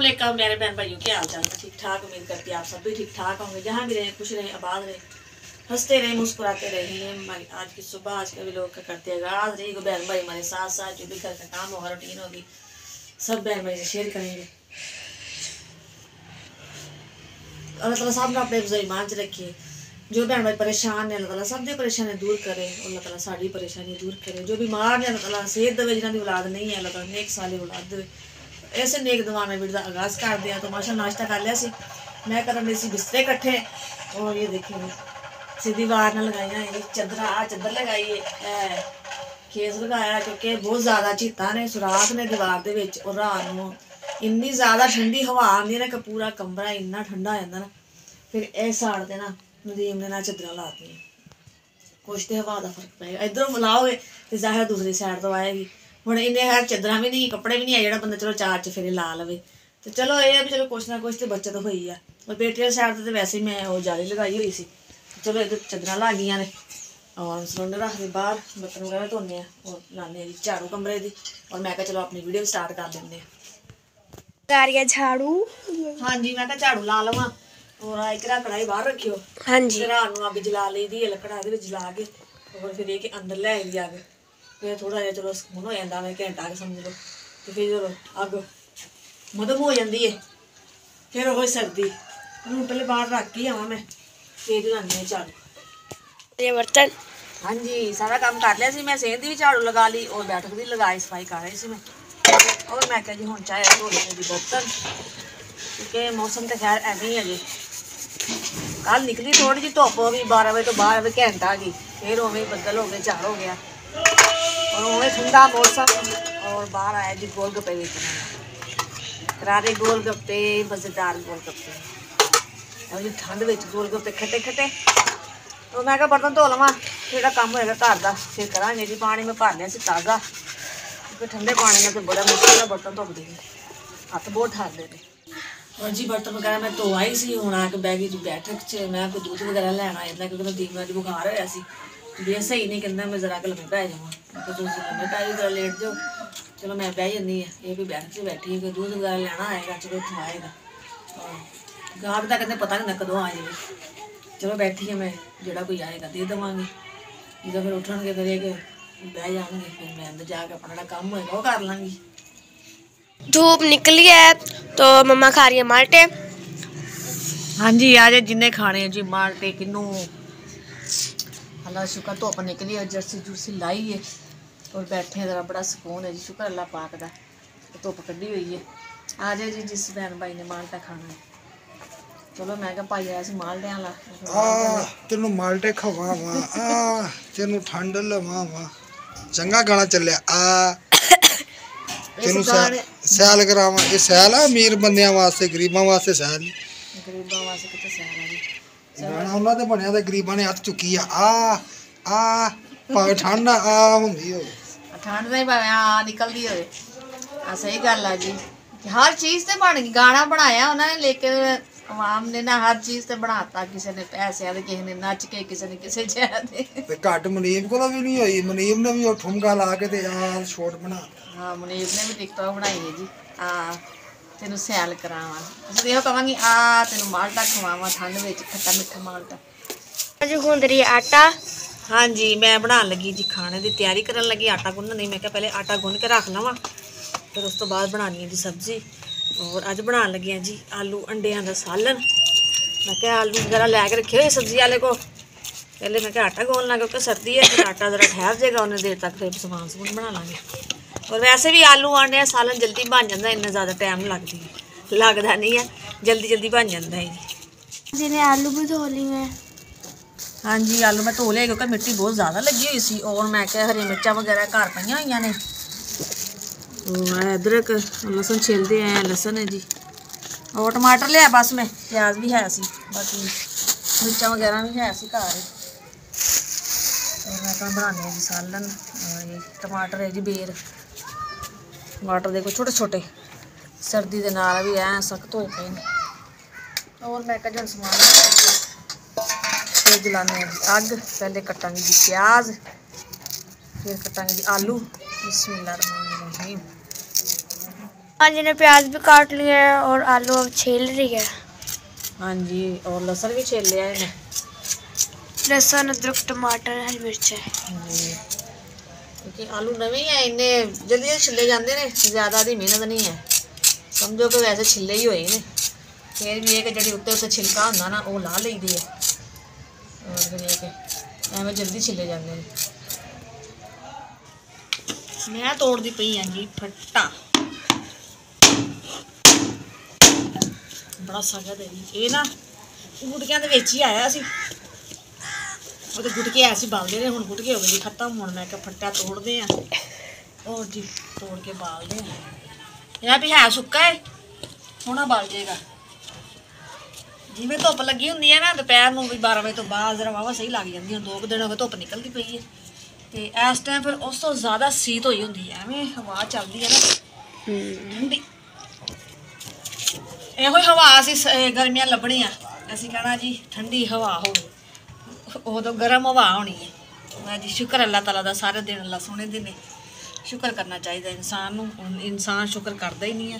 वालेकुम मेरे बहन भाइयों, क्या हाल चाल है? ठीक ठाक, उम्मीद करती है आप सब भी ठीक ठाक होंगे। जहाँ भी रहे खुश रहे, आबाद रहे, हंसते रहे, मुस्कुराते रहे। हमारी आज की सुबह आज का भी लोग करते हैं आगाज रही। बहन भाई हमारे साथ साथ जो भी घर का काम होगा, रूटीन होगी, सब बहन भाई से शेयर करेंगे। अल्लाह ताला साहब ने अपने ईमान च रखिए। जो बहन भाई परेशान है, अल्लाह ताला सब दी परेशानी दूर करे। अल्लाह ताला साड़ी परेशानी दूर करे। जो बीमार ने, अल्लाह ताला सेहत देवे। जिन्होंने औलाद नहीं है, अल्लाह ताला नेक साली औलाद देवे। ऐसे नेक दुआ में वीडियो का आगाज़ कर दिया। तो माशा नाश्ता कर लिया सी। मैं कर रही सी बिस्तरे इकट्ठे। और ये देखिए सीधी वार न लगाई है, चादर लगाई है, खेस लगाया क्योंकि बहुत ज़्यादा चीता ने सुराख ने दीवार दे विच। और रात नूं इन्नी ज़्यादा ठंडी हवा आती है ना कि पूरा कमरा इन्ना ठंडा हो जाता ना। फिर इस साइड ते ना नदीम ने ना चादर लाती कुछ तो हवा का फर्क पेगा। इधरों लाओगे तो जाहिर दूसरी साइड तो आएगी। हुण इन्ने खैर चादर भी नहीं, कपड़े भी नहीं है जो बंदा चलो चार चफेरे ला लवे। तो चलो ये भी चलो कुछ ना कुछ तो बचत हुई है। और बेटे वाली साइड तो वैसे ही मैं वो जाली लगाई हुई सी। चलो इधर चादर ला गई ने। और सिलेंडर रख के बाहर बर्तन वगैरह धोने और लाने जी झाड़ू कमरे की। और मैं कहा चलो अपनी वीडियो स्टार्ट कर देंगे। झाड़ू हाँ जी, मैं झाड़ू ला लवा। और एक कढ़ाई बाहर रखियो। हाँ जी, रात को अग जला ली दी है, लकड़ा जला के। और फिर ये अंदर लै आई अग। फिर थोड़ा जहा चलो सुकून हो जाता है, घंटा के समझ लो। तो फिर चलो अग मधम हो जाती है। फिर वो सर्दी हूँ पहले बाहर रख के आवा मैं, फिर लानी झाड़ू। ये बर्तन हाँ जी, सारा काम कर लिया सी। मैं सेहत की भी झाड़ू लगा ली और बैठक भी लगाई, सफाई कर रही थी मैं। और मैं कहा जी हूँ चाहे धो लेने की बर्तन, क्योंकि मौसम तो खैर एवं ही है जी। कल निकली थोड़ी जी धुप भी 12 बजे तो बाहर घंटा आ गई। फिर उवें बदल हो गए, झाड़ हो गया और उवें ठंडा मौसम। और बाहर आया जी गोलगप्पे बेचने, करारे गोलगप्पे, मज़ेदार गोलगप्पे। और जी ठंड में गोलगप्पे खट्टे खट्टे। तो मैं बर्तन धो लवा, जो काम होएगा घर का फिर करांगे जी। पानी में भर लिया से ताज़ा, क्योंकि ठंडे पानी में तो बड़ा मुश्किल है बर्तन धोते हैं, हथ बहुत ठारते हैं। और जी बर्तन वगैरह मैं धो आई सी। हूँ आके बह गई जी बैठक च। मैं कोई दूध वगैरह लैन आ जाता, क्योंकि नदीम में बुखार होया सी। बे सही नहीं कहना मैं जरा लम्बे पै जावां। तो तुम लम्बे पै जाओ, जरा लेट जाओ। चलो मैं बह जानी है। ये भी बैठक से बैठी है, कोई दूध वगैरह लेना आएगा, चलो इतों आएगा। गाहक का कहते पता नहीं कदों आ जाए। चलो बैठी है मैं, जोड़ा कोई आएगा दे देवांगी। जो फिर उठणगे फिर एक बह जाएंगे, फिर मैं अंदर जाके अपना जो काम होएगा वो कर लाँगी। धूप निकली है तो मम्मा खा रही है माल्टे। हाँ जी, आज जिन्हें खाने हैं जी माल्टे किनू। अल्लाह शुक्र धुप निकली है, जर्सी जुर्सी लाई है और बैठे हैं। जरा बड़ा सुकून है जी, शुक्र अल्लाह पाक का धुप कढ़ी हुई है। आ जाए जी जिस बहन भाई ने माल्टा खाना है। चलो मैं क्या भाई आया माल्टे वाला तेनू माल्टे खवावा, तेनू ठंड लवावा। चंगा गाना चलिया आ तेनू सैल करावा। ये सैल है अमीर बंदियां वास्ते, गरीबां वास्ते सैल नहीं। गरीबां वास्ते किते सैल है जी। गाना उन्हां ते बनया ते गरीबां ने हत्थ चुकी आ भावें ठंड आ हुंदी होवे, ठंड नहीं भावें आ निकलदी होवे। सही गल है जी। हर चीज़ ते बन गई, गाना बनाया उन्होंने, लेकिन आवाम ने ना हर चीज़ ते बनाता। किसी ने पैसे, किसी ने नच के, किसी ने किसी जगह। घट मुनीब को भी नहीं हुई। मुनीब ने भी ठुमका ला के छोट बना। हाँ, मुनीब ने भी टिकटॉक बनाई है जी। तेनू सैल करावा, देखो कहांगी आ तेनू माल्टा खवावा ठंड में, खट्टा मिठा माल्टा। अज गूंद रही आटा। हाँ जी, मैं बनाने लगी जी, खाने की तैयारी करने लगी। आटा गुनना नहीं, मैं क्या पहले आटा गुन के रख लवा, फिर उस तो बाद बनानी है जी सब्जी। और अज बना लगी हैं जी आलू अंडियां का सालन। मैं क्या आलू वगैरह लैके रखे हुए सब्जी वाले को, पहले मैं क्या आटा गोलना, क्योंकि सर्दी है फिर आटा जरा ठहर जाएगा, उन्हें देर तक फिर समान समून बना लाँगे। और वैसे भी आलू अंडे सालन जल्दी बन जाता, इन्ना ज़्यादा टाइम लगता नहीं है, जल्दी जल्दी बन जाता है जी। जिन्हें आलू भी धो ली मैं। हाँ जी, आलू मैं धो लिया क्योंकि मिट्टी बहुत ज़्यादा लगी हुई सी। और मैं क्या हरी मिर्चा वगैरह घर पाइया हुई ने। अदरक लसन छिलते हैं, लसन है जी। और टमाटर लिया बस में, प्याज भी है सी, बाकी मिर्चा वगैरह भी है सी घर। और मैं कल बनाने जी सालन। और ये टमाटर है जी बेर, टमाटर देखो छोटे छोटे, सर्दी के नाल भी ऐ सख्त होए पे ने। और मैं कल समान फिर जलाने अग। पहले कटांगी जी प्याज, फिर कटांगी जी आलू। बिस्मिल्लाह रहमान रहीम। हाँ जी ने प्याज भी काट लिया है और आलू अब छील रही है। हाँ जी, और लहसुन भी छील लिया है। लहसुन अदरक टमाटर हरी मिर्च है। क्योंकि आलू नवे ही है, इन्हें जल्दी जल्दी छिले जाते हैं, ज़्यादा दी मेहनत नहीं है। समझो कि वैसे छिले ही होए ने, फिर भी एक जी उत्ते उत्ते छिलका होंदा ना वो ला ली दी है, और एवं जल्दी छिले जाते हैं। मैं तोड़ती पई हाँ जी फट्टा, बड़ा सगत है जी ये ना, गुटकियां दे विच ही आया सी, वो तो गुटके ऐसे बालते रहे, हुण गुटके हो गए जी खत्म। हुण मैं क्या फट्टा तोड़ते हैं और जी तोड़ के बालते हैं। यह भी है सुक्का है, सोहना बाल जाएगा। जिमें धुप लगी होंगी है ना दोपहर में भी 12 बजे तो बाद जरा वावा सही लग जाती है। 2 दिन हो गए धुप निकलती पई है, तो इस टाइम फिर उस तो ज़्यादा सीत हुई होंगी है, एवं हवा चलती है ना ठंडी। ਇਹੋ ਹਵਾ ਅਸੀਂ ਗਰਮੀਆਂ ਲੱਭਣੀਆਂ, ਅਸੀਂ ਕਹਿਣਾ ਜੀ ਠੰਡੀ ਹਵਾ ਹੋਵੇ, ਉਦੋਂ ਗਰਮ ਹਵਾ ਹੋਣੀ ਹੈ। ਮੈਂ ਜੀ ਸ਼ੁਕਰ ਅੱਲਾਹ ਤਾਲਾ ਦਾ, ਸਾਰੇ ਦਿਨ ਅੱਲਾਹ ਸੋਹਣੇ ਦਿਨ ਨੇ, ਸ਼ੁਕਰ ਕਰਨਾ ਚਾਹੀਦਾ ਇਨਸਾਨ ਨੂੰ। ਇਨਸਾਨ ਸ਼ੁਕਰ ਕਰਦਾ ਹੀ ਨਹੀਂ ਹੈ,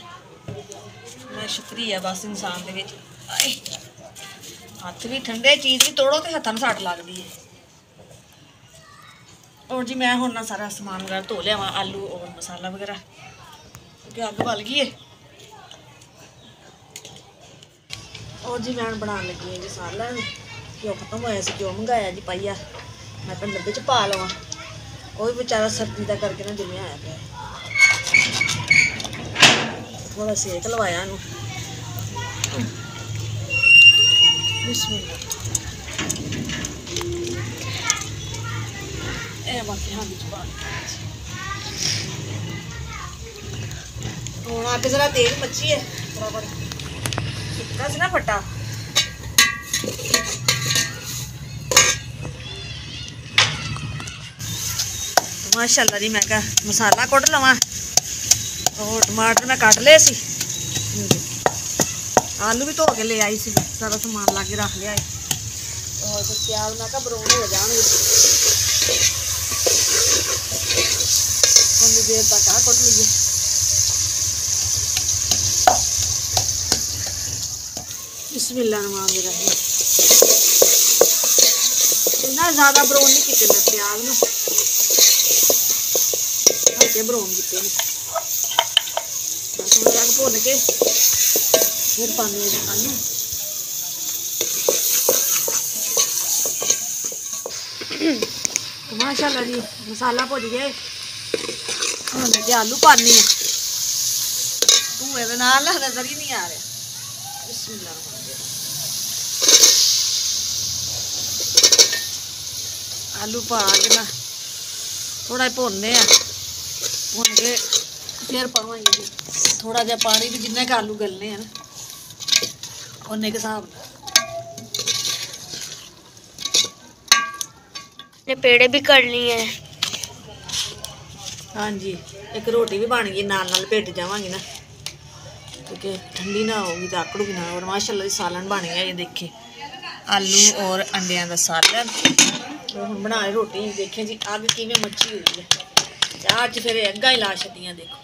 ਮੈਂ ਸ਼ੁਕਰੀ ਹੈ ਬਸ ਇਨਸਾਨ ਦੇ ਵਿੱਚ। ਆਏ ਹੱਥ ਵੀ ਠੰਡੇ, ਚੀਜ਼ ਵੀ ਤੋੜੋ ਤੇ ਹੱਥਾਂ ਨੂੰ ਸੱਟ ਲੱਗਦੀ ਹੈ। और जी मैं हुण ना सारा समान वगैरह धो लिया, आलू और मसाला वगैरह, क्योंकि अग बल गई है। और जी मैं बनाने लगी है जी सालन, घ्यो खत्म होया सी, घ्यो मंगाया जी पाइया, मैं तो डब्बे च पा लवां, वो भी बेचारा सर्दी का करके ना जम्या आया पिया। थोड़ा सेक लवाया इनू, बिस्मिल्लाह। बाकी हाँ बिच पा हूँ अग जरा तेज मची है, बराबर सुक्का सी ना फट्टा। माशाल्लाह जी मैं क्या मसाला कुट लवां, और टमाटर मैं कट ले सी, आलू भी धो के ले आई सी, सारा समान ला के रख लिया है। और तो प्याज मैं क्या ब्राउन हो जाएंगे, थोड़ी देर तक आ कुट लीजिए। बिस्मिल्लाहिर्रहमानिर्रहीम। इतना ज़्यादा ब्राउन नहीं किए मैं प्याज में, हल्के ब्राउन किए ने, थोड़ा भुन के फिर पाने आलू। माशाल्लाह जी मसाला भुज गया, हूँ मैं आलू पानी है, धुएं के नाल नजर ही नहीं आ रहा। आलू पा के ना थोड़ा भुनने भुन के फिर पावांगे जी थोड़ा जहा पानी भी, जिन्ने के आलू गलने हैं ना उन्ने के हिसाब ने पेड़े भी करनी है। हाँ जी एक रोटी भी बन गई, नाल नाल भेट जावांगी ना, क्योंकि ठंडी ना होगी तो आकड़ूगी ना। और माशाल्लाह सालन बन गया, ये देखे आलू और अंडिया का सालन। तो हम बना रोटी, देखें जी अग किवें मची हुई है, चाह च फिर अग्गां ही ला छड्डियां देखो।